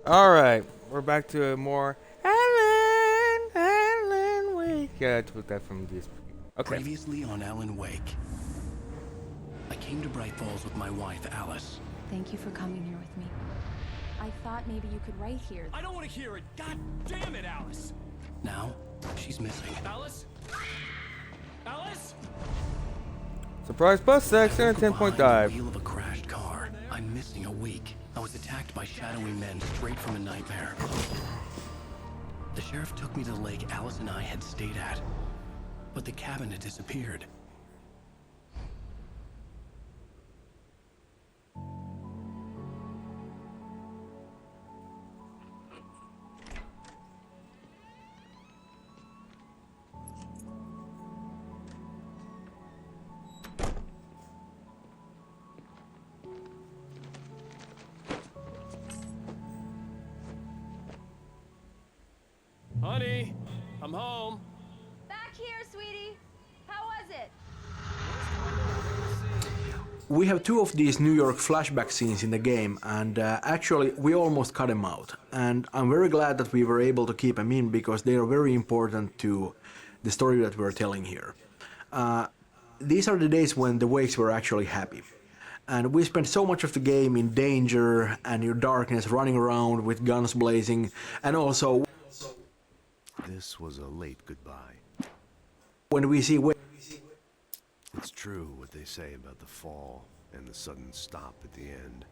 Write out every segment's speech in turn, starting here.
Alright, we're back to a more Alan Wake. Yeah, I took that from this. Okay. Previously on Alan Wake, I came to Bright Falls with my wife, Alice. Thank you for coming here with me. I thought maybe you could write here. I don't want to hear it. God damn it, Alice. Now, she's missing. Alice? Alice? Surprise bus accident, 10-point Behind the dive. wheel of a crashed car. I'm missing a week. I was attacked by shadowy men straight from a nightmare. The sheriff took me to the lake Alice and I had stayed at, but the cabin had disappeared. Honey, I'm home. Back here, sweetie. How was it? We have two of these New York flashback scenes in the game, and actually we almost cut them out. And I'm very glad that we were able to keep them in because they are very important to the story that we're telling here. These are the days when the Wakes were actually happy. And we spent so much of the game in danger and in darkness, running around with guns blazing, and also This was a late goodbye. when we see It's true what they say about the fall and the sudden stop at the end.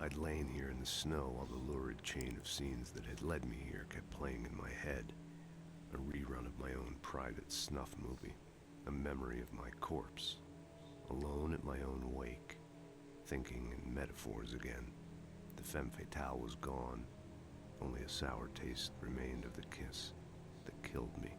I'd lain here in the snow while the lurid chain of scenes that had led me here kept playing in my head. A rerun of my own private snuff movie. A memory of my corpse. Alone at my own wake. Thinking in metaphors again. The femme fatale was gone. Only a sour taste remained of the kiss that killed me.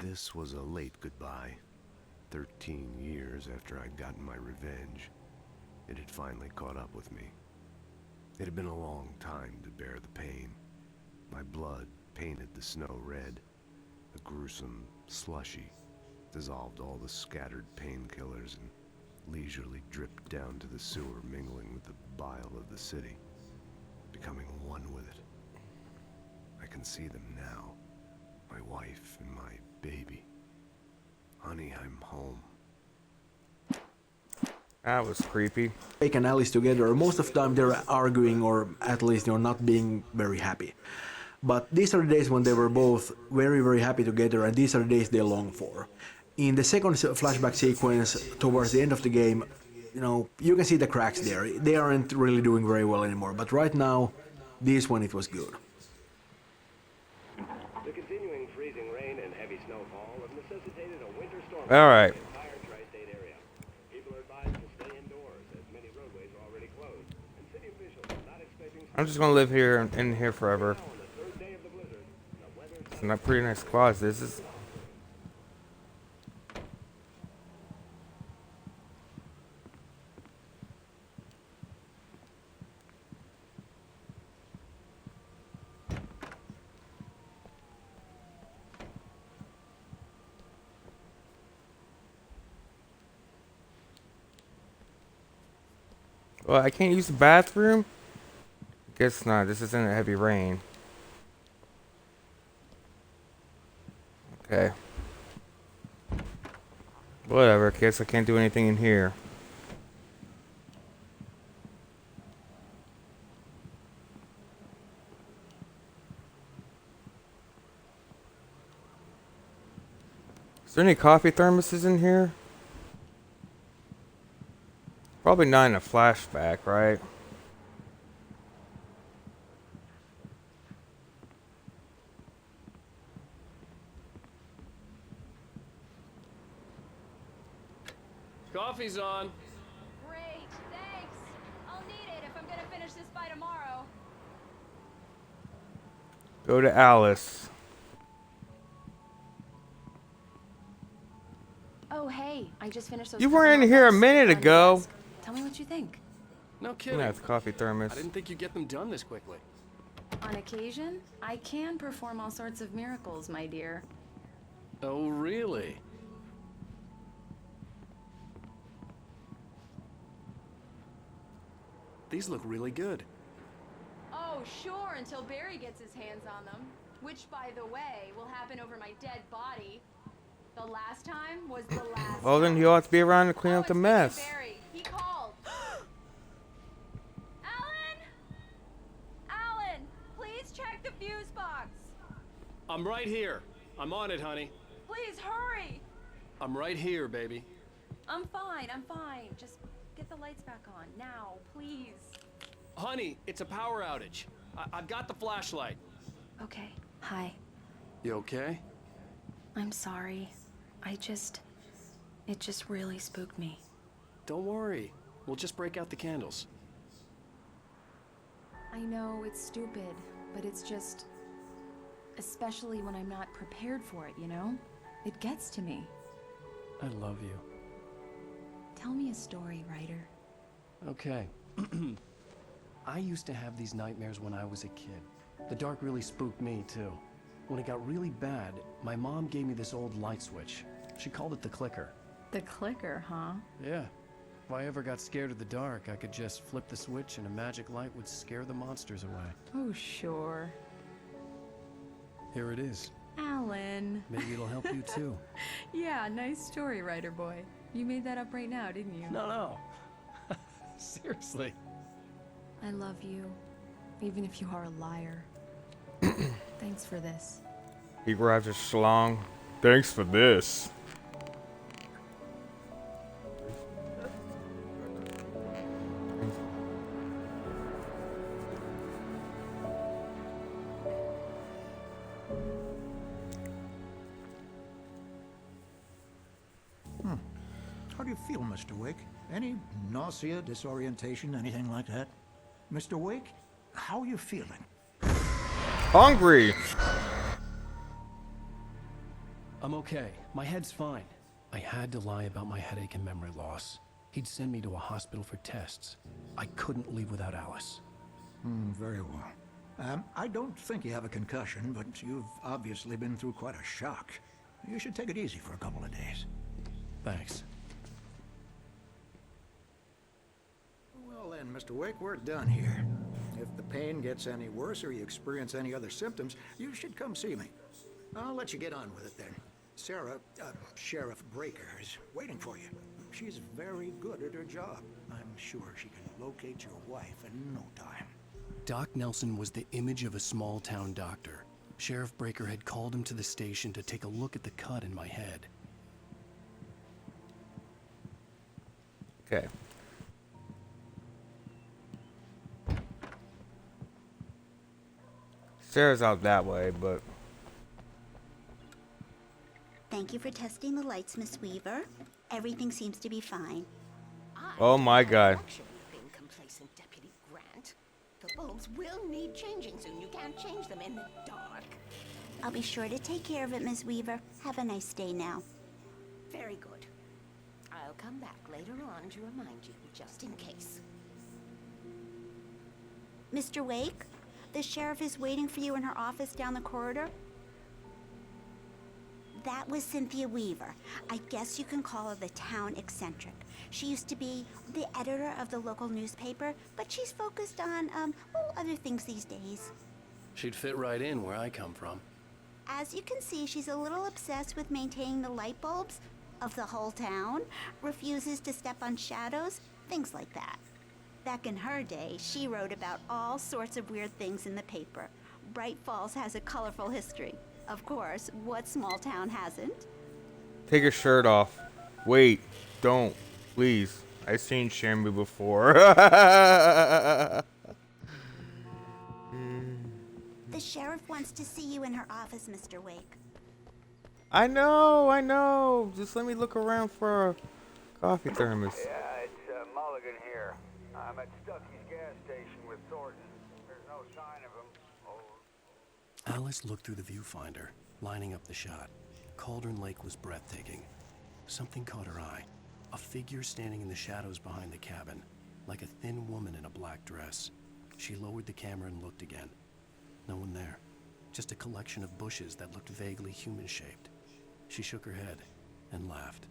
This was a late goodbye. 13 years after I'd gotten my revenge, it had finally caught up with me. It had been a long time to bear the pain. My blood painted the snow red. A gruesome slushy dissolved all the scattered painkillers and leisurely dripped down to the sewer, mingling with the bile of the city, becoming one with it. I can see them now. My wife and my baby. Honey, I'm home. That was creepy. Jake and Alice together, most of the time they're arguing or at least not being very happy. But these are the days when they were both very, very happy together, and these are the days they long for. In the second flashback sequence, towards the end of the game, you can see the cracks there. They aren't really doing very well anymore, but right now, this one it was good. The continuing freezing rain and heavy snowfall have necessitated a winter storm Alright. in the entire tri-state area. People are advised to stay indoors as many roadways are already closed, and city officials are not expecting I'm just gonna live here in here forever. snow on the third day of the blizzard. The weather It's a pretty nice closet. This is. Well, I can't use the bathroom? Guess not. This isn't a heavy rain. Okay. Whatever. Guess I can't do anything in here. Is there any coffee thermoses in here? Probably not in a flashback, right? Coffee's on. Great, thanks. I'll need it if I'm gonna finish this by tomorrow. Go to Alice. Oh, hey, I just finished those. You couple weren't in more here a books minute on your ago. desk. Tell me what you think. No kidding. Yeah, it's coffee thermos. I didn't think you'd get them done this quickly. On occasion, I can perform all sorts of miracles, my dear. Oh, really? These look really good. Oh, sure, until Barry gets his hands on them. Which, by the way, will happen over my dead body. The last time was the last Well, then time. he ought to be around to clean Oh, up the and speaking of mess. Barry, he called. Alan! Alan, please check the fuse box. I'm right here. I'm on it, honey. Please hurry. I'm right here, baby. I'm fine, I'm fine. Just get the lights back on now, please. Honey, it's a power outage. I've got the flashlight. Okay, hi. You okay? I'm sorry. It just really spooked me. Don't worry. We'll just break out the candles. I know it's stupid, but it's just... Especially when I'm not prepared for it, you know? It gets to me. I love you. Tell me a story, writer. Okay. I used to have these nightmares when I was a kid. The dark really spooked me, too. When it got really bad, my mom gave me this old light switch. She called it the clicker. The clicker, huh? Yeah. If I ever got scared of the dark, I could just flip the switch and a magic light would scare the monsters away. Oh, sure. Here it is. Alan. Maybe it'll help you, too. Yeah, nice story, writer boy. You made that up right now, didn't you? No. Seriously. I love you, even if you are a liar. Thanks for this. He grabs his schlong. Thanks for this. How do you feel, Mr. Wake? Any nausea, disorientation, anything like that? Mr. Wake, how are you feeling? Hungry. I'm okay. My head's fine. I had to lie about my headache and memory loss. He'd send me to a hospital for tests. I couldn't leave without Alice. Very well. I don't think you have a concussion, but you've obviously been through quite a shock. You should take it easy for a couple of days. Thanks. Well then, Mr. Wake, we're done here. If the pain gets any worse or you experience any other symptoms, you should come see me. I'll let you get on with it then. Sarah, Sheriff Breaker, is waiting for you. She's very good at her job. I'm sure she can locate your wife in no time. Doc Nelson was the image of a small-town doctor. Sheriff Breaker had called him to the station to take a look at the cut in my head. Okay. Sarah's out that way, but Thank you for testing the lights, Miss Weaver. Everything seems to be fine. oh my god. Actually, being complacent, Deputy Grant. The bulbs will need changing soon. You can't change them in the dark. I'll be sure to take care of it, Miss Weaver. Have a nice day now. Very good. I'll come back later on to remind you, just in case. Mr. Wake, the sheriff is waiting for you in her office down the corridor. That was Cynthia Weaver. I guess you can call her the town eccentric. She used to be the editor of the local newspaper, but she's focused on, other things these days. She'd fit right in where I come from. As you can see, she's a little obsessed with maintaining the light bulbs of the whole town, refuses to step on shadows, things like that. Back in her day, she wrote about all sorts of weird things in the paper. Bright Falls has a colorful history. Of course, what small town hasn't? Take your shirt off. Wait, don't. Please. I've seen Shambu before. The sheriff wants to see you in her office, Mr. Wake. I know. Just let me look around for a coffee thermos. Yeah, it's Mulligan here. I'm at Stucky's gas station with Thornton. There's no sign of him. Oh. Alice looked through the viewfinder, lining up the shot. Cauldron Lake was breathtaking. Something caught her eye. A figure standing in the shadows behind the cabin, like a thin woman in a black dress. She lowered the camera and looked again. No one there. Just a collection of bushes that looked vaguely human-shaped. She shook her head and laughed.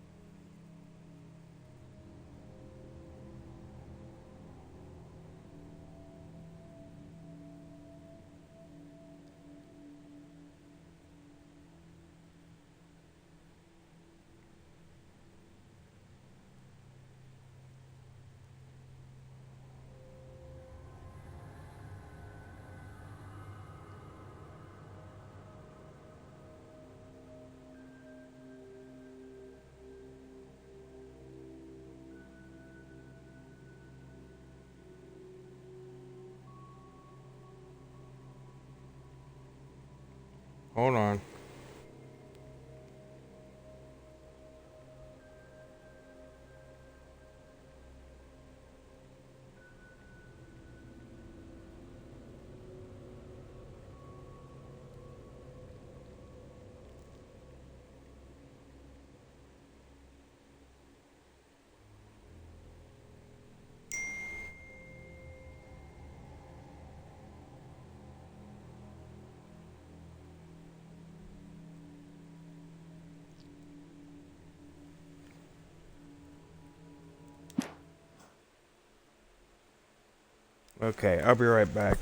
Hold on. Okay, I'll be right back.